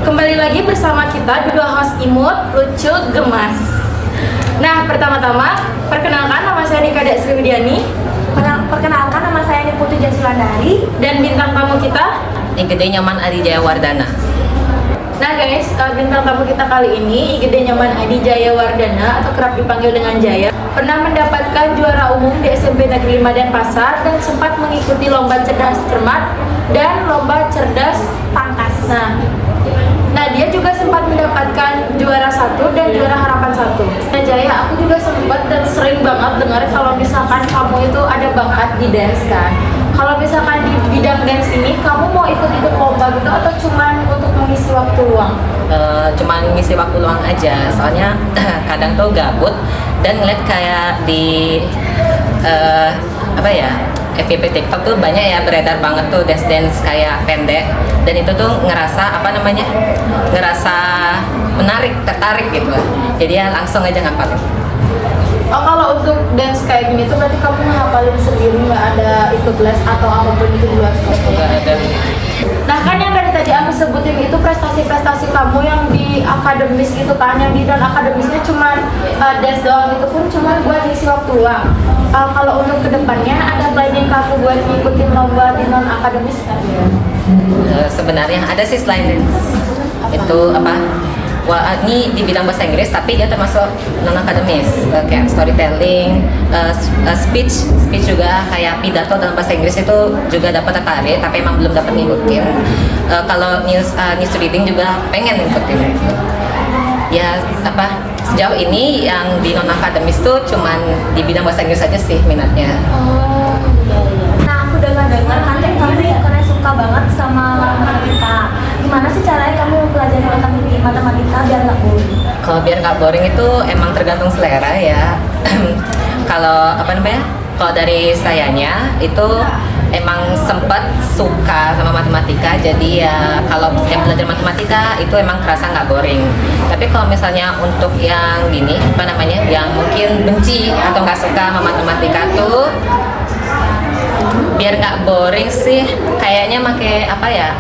Kembali lagi bersama kita dua host imut, lucu, gemas. Nah, pertama-tama perkenalkan, nama saya Nika Dek Sriwidiani. Perkenalkan, nama saya Niputu Jasilandari. Dan bintang tamu kita Igede Nyoman Adijaya Wardana. Nah guys, bintang tamu kita kali ini Igede Nyoman Adijaya Wardana atau kerap dipanggil dengan Jaya, pernah mendapatkan juara umum di SMP Negeri 5 Denpasar dan sempat mengikuti lomba cerdas cermat dan lomba cerdas pangkas. Nah, dia juga sempat mendapatkan juara 1 dan juara harapan 1. Nah Jaya, aku juga sempat dan sering banget dengar kalau misalkan kamu itu ada bakat di dance kan. Kalau misalkan di bidang dance ini, kamu mau ikut-ikut lomba gitu atau cuman untuk mengisi waktu luang? Cuman ngisi waktu luang aja, soalnya kadang tuh gabut dan ngeliat kayak di FYP TikTok tuh banyak ya beredar banget tuh dance kayak pendek, dan itu tuh ngerasa tertarik gitu lah. Jadi ya langsung aja ngapalin. Oh, kalau untuk dance kayak gini tuh berarti kamu ngapalin sendiri, nggak ada ikut les atau apapun itu di luar sekolah? Nggak ada. Nah kan yang dari tadi aku sebutin itu prestasi-prestasi kamu yang di akademis gitu kan, yang di non akademisnya cuman dance doang, itu pun cuman buat ngisi waktu luang. Kalau untuk kedepannya ada planning kamu buat ngikutin lomba di non akademis kan? Sebenarnya ada sih selain dance. Itu apa? Wah, ini di bidang bahasa Inggris tapi dia termasuk non akademis, kayak storytelling, speech juga, kayak pidato dalam bahasa Inggris itu juga dapat tertarik tapi emang belum dapat ngikutin. Kalau news reading juga pengen ngikutin. Ya sejauh ini yang di non akademis tuh cuman di bidang bahasa Inggris aja sih minatnya. Oh iya. Nah, aku dengar katanya kamu karena suka banget sama matematika. Gimana sih caranya kamu mempelajari matematika biar nggak boring? Kalau biar nggak boring itu emang tergantung selera ya. Kalau kalau dari sayanya itu emang sempat suka sama matematika, jadi ya kalau misalnya belajar matematika itu emang kerasa nggak boring. Tapi kalau misalnya untuk yang yang mungkin benci atau nggak suka sama matematika tuh, biar nggak boring sih kayaknya pakai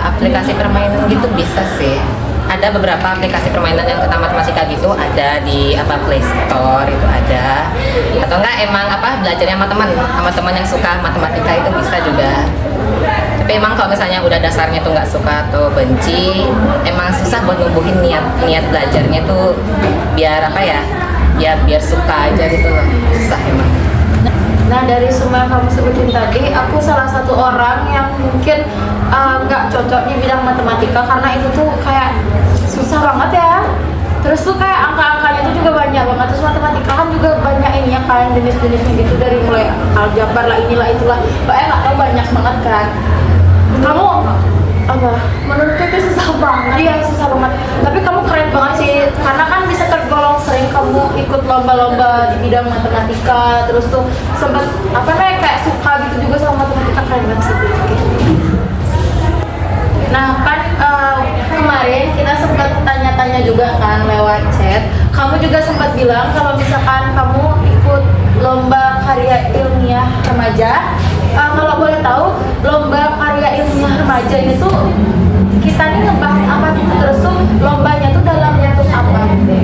aplikasi permainan gitu bisa sih. Ada beberapa aplikasi permainan yang tentang matematika gitu, ada di Play Store itu ada. Atau enggak emang belajarnya sama teman yang suka matematika itu bisa juga. Tapi emang kalau misalnya udah dasarnya tuh nggak suka atau benci, emang susah buat numbuhin niat belajarnya tuh biar biar suka aja gitu loh. Susah emang. Nah dari semua yang kamu sebutin tadi, aku salah satu orang yang mungkin nggak cocok di bidang matematika karena itu tuh kayak susah banget ya. Terus tuh kayak angka-angkanya tuh juga banyak banget. Terus matematika kan juga banyak ini ya, kayak jenis-jenisnya gitu, dari mulai aljabar lah inilah itulah. Pokoknya nggak tahu banyak banget kan. Kamu Menurutku itu susah banget. Iya susah banget. Tapi kamu keren banget sih, karena kan bisa tergolong sering kamu ikut lomba-lomba di bidang matematika. Terus tuh sempat kayak suka gitu juga sama matematika, keren banget sih. Nah kan kemarin kita sempat tanya-tanya juga kan lewat chat. Kamu juga sempat bilang kalau misalkan kamu ikut lomba karya ilmiah remaja. Kalau boleh tahu, lomba karya ilmiah remaja ini tuh kita nih ngebahas apa gitu, terus tuh lombanya tuh dalam bentuk apa gitu?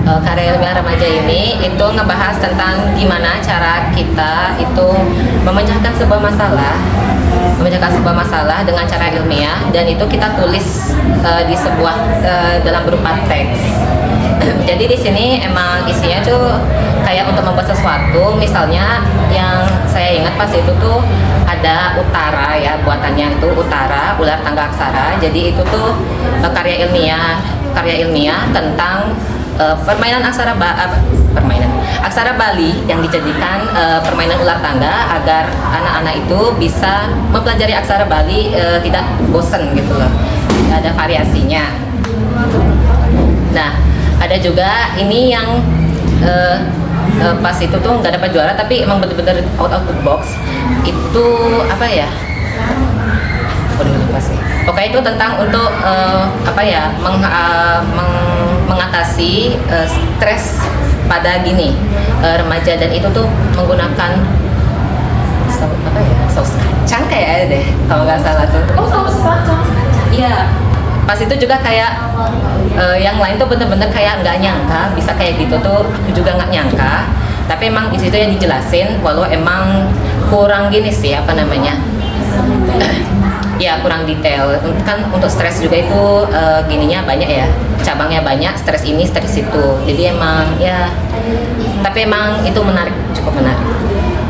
Karya ilmiah remaja ini itu ngebahas tentang gimana cara kita itu memecahkan sebuah masalah dengan cara ilmiah, dan itu kita tulis di sebuah dalam berupa teks. Jadi di sini emang isinya tuh kayak untuk membuat sesuatu. Misalnya yang saya ingat pas itu tuh ada utara ya, buatannya itu utara, ular tangga aksara. Jadi itu tuh karya ilmiah tentang permainan aksara Bali yang dijadikan permainan ular tangga agar anak-anak itu bisa mempelajari aksara Bali tidak bosen gitu loh. Ada variasinya. Nah, ada juga ini yang pas itu tuh nggak dapat juara tapi emang bener-bener out of the box. Itu Pokoknya itu tentang untuk mengatasi stres pada remaja, dan itu tuh menggunakan saus kacang kayak deh kalau nggak salah tuh. Oh saus kacang. Iya, pas itu juga kayak yang lain tuh bener-bener kayak nggak nyangka bisa kayak gitu tuh, aku juga nggak nyangka. Tapi emang di situ yang dijelasin walau emang kurang gini sih apa namanya ya kurang detail kan. Untuk stres juga itu gininya banyak ya, cabangnya banyak, stres ini stres itu, jadi emang ya tapi emang itu menarik, cukup menarik.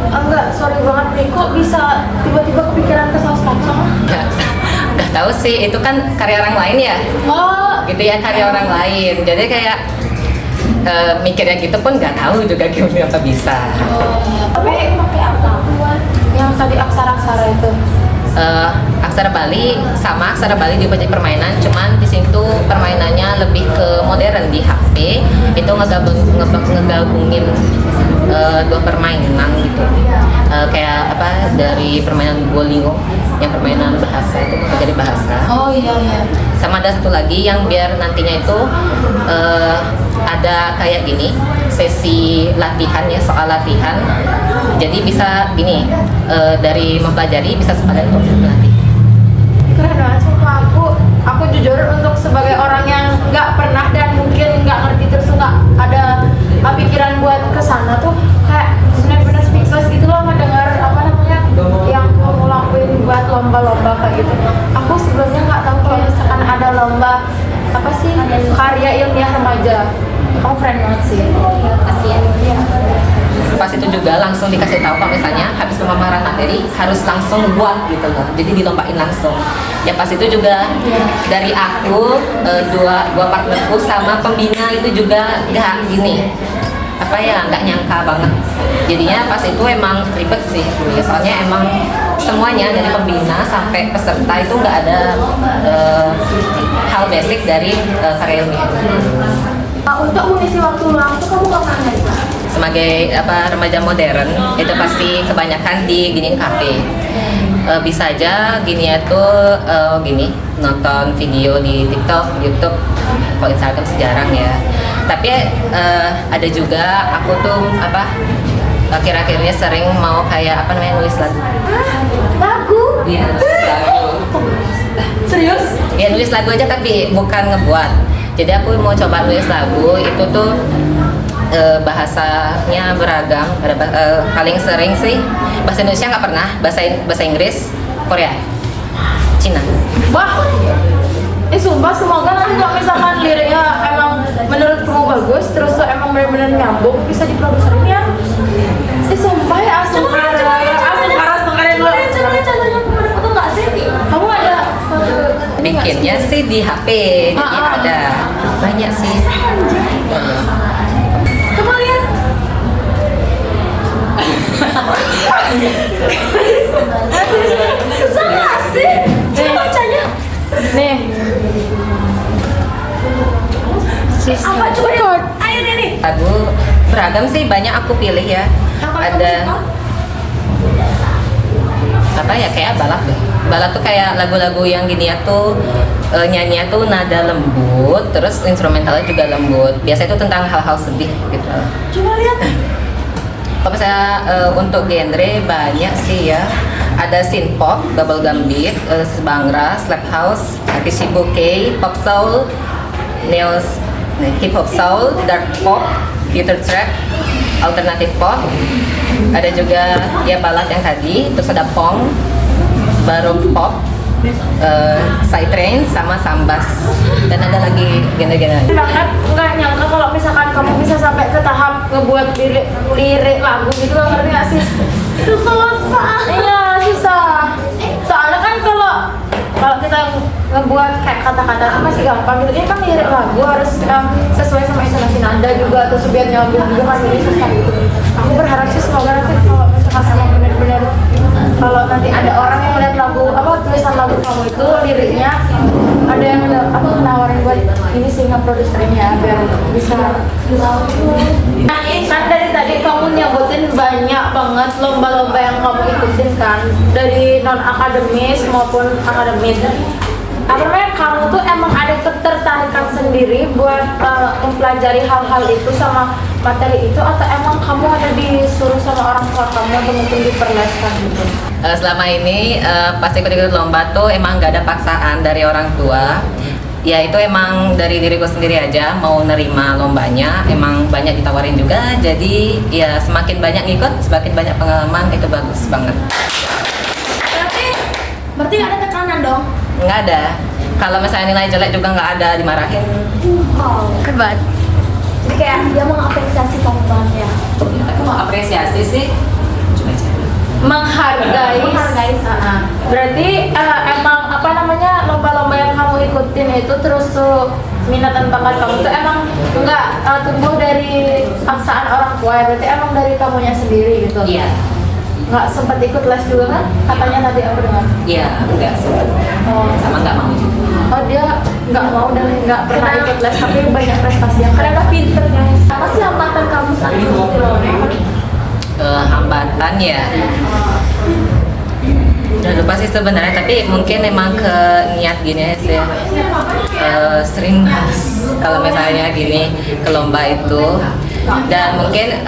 Enggak, sorry banget nih, kok bisa tiba-tiba kepikiran ke saus pocong? Nggak tahu sih, itu kan karya orang lain ya. Oh, Gitu ya, karya orang lain. Jadi kayak mikirnya gitu pun nggak tahu juga gimana apa bisa. tapi pakai apa? Yang tadi aksara-aksara itu. Aksara Bali sama Aksara Bali juga jadi permainan, cuman di situ permainannya lebih ke modern. Di HP itu ngegabungin dua permainan gitu. Kayak apa, dari permainan Duolingo yang permainan bahasa itu jadi bahasa. Oh iya iya. Sama ada satu lagi yang biar nantinya itu ada kayak gini sesi latihan ya, soal latihan. Jadi bisa gini dari mempelajari bisa sekalian untuk berlatih. Keren banget, sumpah aku jujur untuk sebagai orang yang nggak pernah dan mungkin nggak ngerti terus nggak ada pikiran buat kesana tuh, kayak benar-benar speechless gitu loh mendengar apa namanya yang kamu lakuin buat lomba-lomba kayak gitu. Aku sebelumnya nggak tahu kalau misalkan ada lomba apa sih karya ilmiah remaja. Kamu keren banget sih. Kasian. Iya. Pas itu juga langsung dikasih tahu kalau misalnya habis pemaparan materi harus langsung buat gitu loh, jadi dilombain langsung ya. Pas itu juga dari aku dua partnerku sama pembina itu juga nggak gini apa ya, nggak nyangka banget. Jadinya pas itu emang ribet sih ya, soalnya emang semuanya dari pembina sampai peserta itu nggak ada hal basic dari karya ilmiah. Untuk mengisi waktu luang tuh kamu ngapain aja? Sebagai apa remaja modern itu pasti kebanyakan di giniin kafe. Bisa aja gini ya tuh gini nonton video di TikTok, YouTube, kalau Instagram sih jarang ya. Tapi ada juga aku tuh apa akhir-akhirnya sering mau kayak apa namanya nulis lagu. Lagu? Iya, nulis lagu. Serius? Ya nulis lagu aja tapi bukan ngebuat. Jadi aku mau coba nulis lagu itu tuh bahasanya beragam. Ada paling sering sih bahasa Indonesia nggak pernah, bahasa Inggris, Korea, Cina. Wah, sumpah semoga nanti kalau misalkan liriknya emang menurut kamu bagus, terus tuh emang benar-benar nyambung, bisa diproduserin ya. Sumpah ya, asal karas kalian lo. Contohnya kemarin foto nggak sih? Kamu ada Bikinnya sih di HP, jadi ada banyak sih. Coba lihat. Susah nggak sih? Coba bacanya. Nih. Apa coba deh? Ayo deh nih. Lagu beragam sih, banyak aku pilih ya. Ada apa ya, kayak balad deh. Balad tuh kayak lagu-lagu yang gini ya tuh nyanyinya tuh nada lembut, terus instrumentalnya juga lembut. Biasanya itu tentang hal-hal sedih gitu. Coba lihat. Kalau misalnya untuk genre banyak sih ya. Ada synth pop, bubblegum beat, Bhangra, slap house, Kishibuke, pop soul, neo hip hop soul, dark pop, future track, alternative pop. Ada juga ya balad yang tadi, terus ada pong, baroque pop, psytrance sama sambas, dan ada lagi genre-genre. Banget nggak nyangka kalau misalkan kamu bisa sampai ke tahap ngebuat lirik lagu gitu loh, ngerti nggak sih? Itu susah. Iya susah. Soalnya kan kalau kita ngebuat kayak kata-kata apa sih gampang gitu. Ini kan lirik lagu harus sesuai sama intonasi nada juga, terus biar nyambung juga kan, ini susah gitu. Aku berharap sih semoga nanti kalau misalkan emang benar-benar kalau nanti ada orang yang melihat lagu apa tulisan lagu kamu itu liriknya ada yang nawarin buat ini sih ngeproduserin ya biar bisa. Nah kan dari tadi kamu nyebutin banyak banget lomba-lomba yang kamu ikutin kan, dari non akademis maupun akademis. Apa namanya, kamu tuh emang ada ketertarikan sendiri buat mempelajari hal-hal itu sama materi itu, atau emang kamu ada disuruh sama orang tua kamu atau mungkin diperleskan gitu? Selama ini pas ikut-ikut lomba tuh emang nggak ada paksaan dari orang tua. ya itu emang dari diriku sendiri aja mau nerima lombanya, emang banyak ditawarin juga, jadi ya semakin banyak ngikut semakin banyak pengalaman, itu bagus banget. Berarti nggak ada tekanan dong? Nggak ada, kalau misalnya nilai jelek juga nggak ada dimarahin. Oh, Hebat. jadi kayak dia mengapresiasi kamu banget ya. Aku mau apresiasi sih, cuma aja. Menghargai. Berarti emang apa namanya lomba-lomba yang kamu ikutin itu terus tuh minat dan bakat kamu tuh emang nggak tumbuh dari paksaan orang tua ya, berarti emang dari kamunya sendiri gitu. Iya, Nggak sempat ikut les juga kan? Katanya tadi aku dengar. iya, enggak sempat, Oh, sama nggak mau juga. oh dia nggak mau dan nggak pernah ikut les tapi banyak prestasi yang Karena pinter guys. Apa sih hambatan kamu saat mengikuti lomba? Hambatan ya. Udah lupa sih sebenarnya, tapi mungkin emang ke niat gini aja sih. Sering kalau misalnya gini ke lomba itu, dan mungkin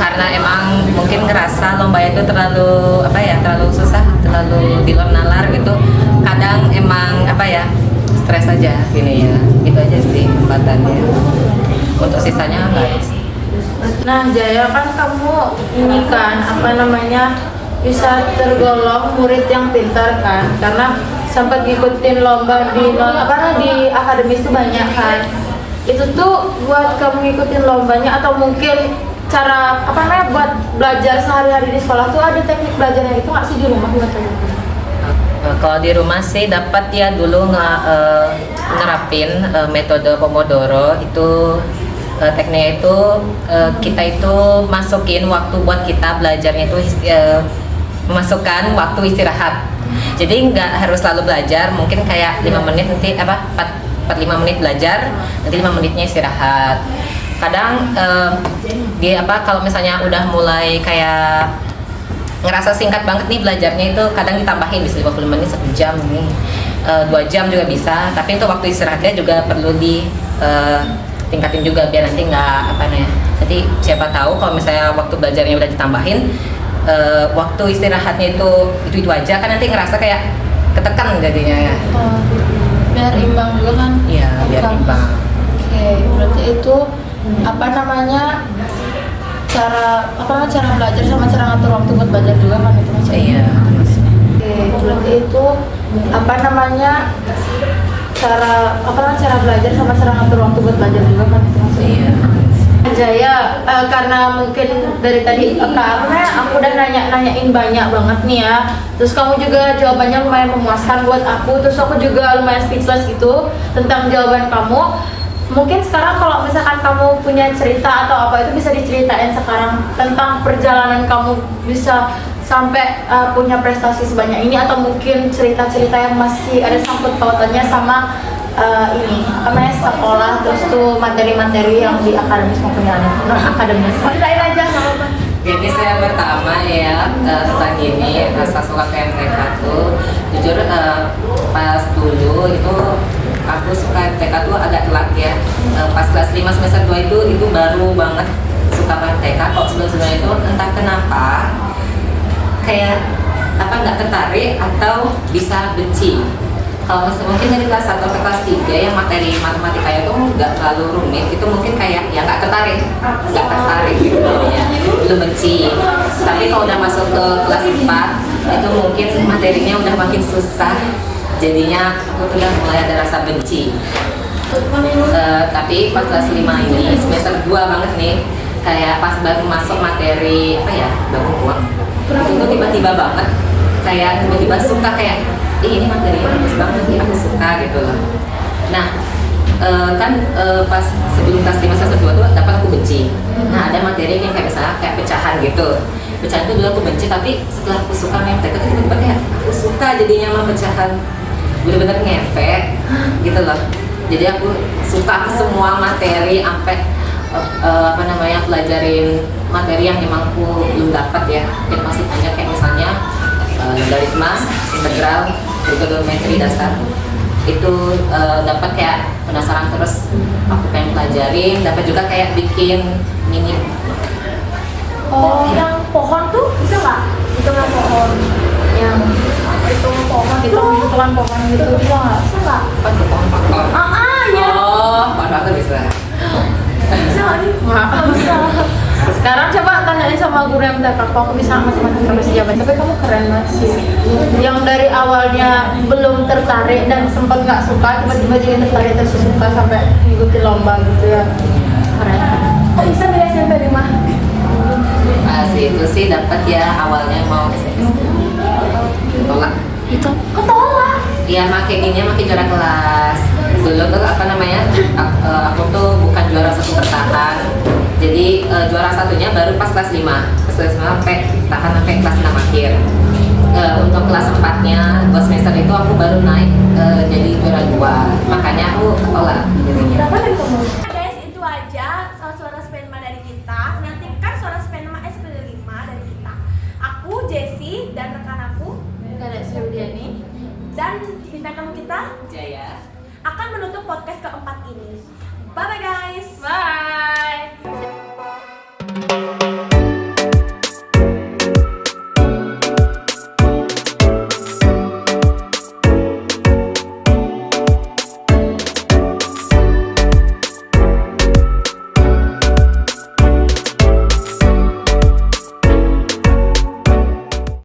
karena emang mungkin ngerasa lomba itu terlalu apa ya, terlalu susah, terlalu di luar nalar gitu. Kadang emang apa ya, stres aja gini ya. Itu aja sih hambatannya. Untuk sisanya enggak ada sih. Nah, Jaya kan kamu ini kan apa namanya bisa tergolong murid yang pintar kan karena sempat ngikutin lomba di akademis tuh banyak kan. Itu tuh buat kamu ngikutin lombanya atau mungkin cara apa namanya buat belajar sehari-hari di sekolah tuh ada teknik belajarnya itu nggak sih di rumah buat kamu? Kalau di rumah sih dapat ya dulu nerapin metode Pomodoro itu. Tekniknya itu kita itu masukin waktu buat kita belajarnya itu memasukkan waktu istirahat. Jadi nggak harus selalu belajar, mungkin kayak 5 menit nanti 5 menit belajar, nanti 5 menitnya istirahat. Kadang kalau misalnya udah mulai kayak ngerasa singkat banget nih belajarnya itu kadang ditambahin bisa 50 menit 1 jam nih, 2 jam juga bisa, tapi untuk waktu istirahatnya juga perlu di tingkatin juga biar nanti nggak nanti siapa tahu kalau misalnya waktu belajarnya udah ditambahin waktu istirahatnya itu aja kan nanti ngerasa kayak ketekan jadinya ya. Biar imbang juga kan? Iya, biar imbang. Oke, berarti itu apa namanya cara belajar sama cara ngatur waktu buat belajar juga kan itu maksudnya? Iya. Oke, berarti itu apa namanya cara belajar sama cara ngatur waktu buat belajar juga kan itu maksudnya? Iya. Jaya, karena mungkin dari tadi karena aku udah nanyain banyak banget nih ya, terus kamu juga jawabannya lumayan memuaskan buat aku, terus aku juga lumayan speechless gitu tentang jawaban kamu. Mungkin sekarang kalau misalkan kamu punya cerita atau apa itu bisa diceritain sekarang tentang perjalanan kamu bisa sampai punya prestasi sebanyak ini, atau mungkin cerita-cerita yang masih ada sangkut pautannya sama ini namanya sekolah, terus tuh materi-materi yang di akademis maupun yang non akademis. Ceritain aja nggak apa-apa. Jadi saya pertama ya tentang ini rasa suka PMTK tuh jujur pas dulu itu aku suka TK tuh agak telat ya. Pas kelas 5 semester 2 itu baru banget suka PMTK. Kok sebelum-sebelumnya itu entah kenapa kayak nggak tertarik atau bisa benci. Kalau mungkin dari kelas 1 ke kelas 3 yang materi matematika itu nggak terlalu rumit, itu mungkin kayak ya nggak tertarik gitu jadinya, belum benci. Tapi kalau udah masuk ke kelas 4 itu mungkin materinya udah makin susah, jadinya aku udah mulai ada rasa benci. Tapi pas kelas 5 ini semester 2 banget nih, kayak pas baru masuk materi baku uang, itu tiba-tiba banget kayak tiba-tiba suka kayak ini materinya bagus banget nih, aku suka gitu loh. Nah pas sebelum kelas 5 semester 2 tuh dapat aku benci. Nah ada materi yang kayak misalnya kayak pecahan gitu, pecahan itu dulu aku benci, tapi setelah aku suka MTK itu tiba-tiba kayak aku suka jadinya sama pecahan, bener-bener ngefek gitu loh. Jadi aku suka ke semua materi sampai pelajarin materi yang emang aku belum dapat ya, yang masih banyak kayak misalnya logaritma, integral, trigonometri dasar itu dapat kayak penasaran terus aku pengen pelajarin, dapat juga kayak bikin mini. Yang pohon tuh bisa nggak? Hitungan pohon. Yang Hitungan pohon itu hitungan pohon gitu bisa nggak? bisa nggak? Apa tuh pohon aku bisa. Bisa nggak nih? Maaf. Bisa. Sekarang coba tanyain sama guru yang mendapat aku bisa matematika masih jabat. Tapi kamu keren masih. Yang dari awalnya belum tertarik dan sempat nggak suka, tiba-tiba jadi tertarik terus suka sampai mengikuti lomba gitu ya. Keren. Kok bisa milih SMP 5? Itu sih dapat ya awalnya mau SMS. Tolak. Itu ketolak. Iya, makin juara kelas. Dulu tuh apa namanya? Aku tuh bukan juara satu bertahan. Jadi juara satunya baru pas kelas 5. Pas kelas 5 sampai tahan sampai kelas 6 akhir. Untuk kelas 4-nya, buat semester itu aku baru naik jadi juara 2. Makanya aku ketolak jadinya. Berapa dari kamu? Guys, itu aja suara sperma dari kita. Nantikan suara sperma SP5 dari kita. Aku, Jessie, dan rekan aku Ada Sriwidiani. dan bintang tamu kita Jaya. akan menutup podcast keempat ini. Bye bye guys. Bye.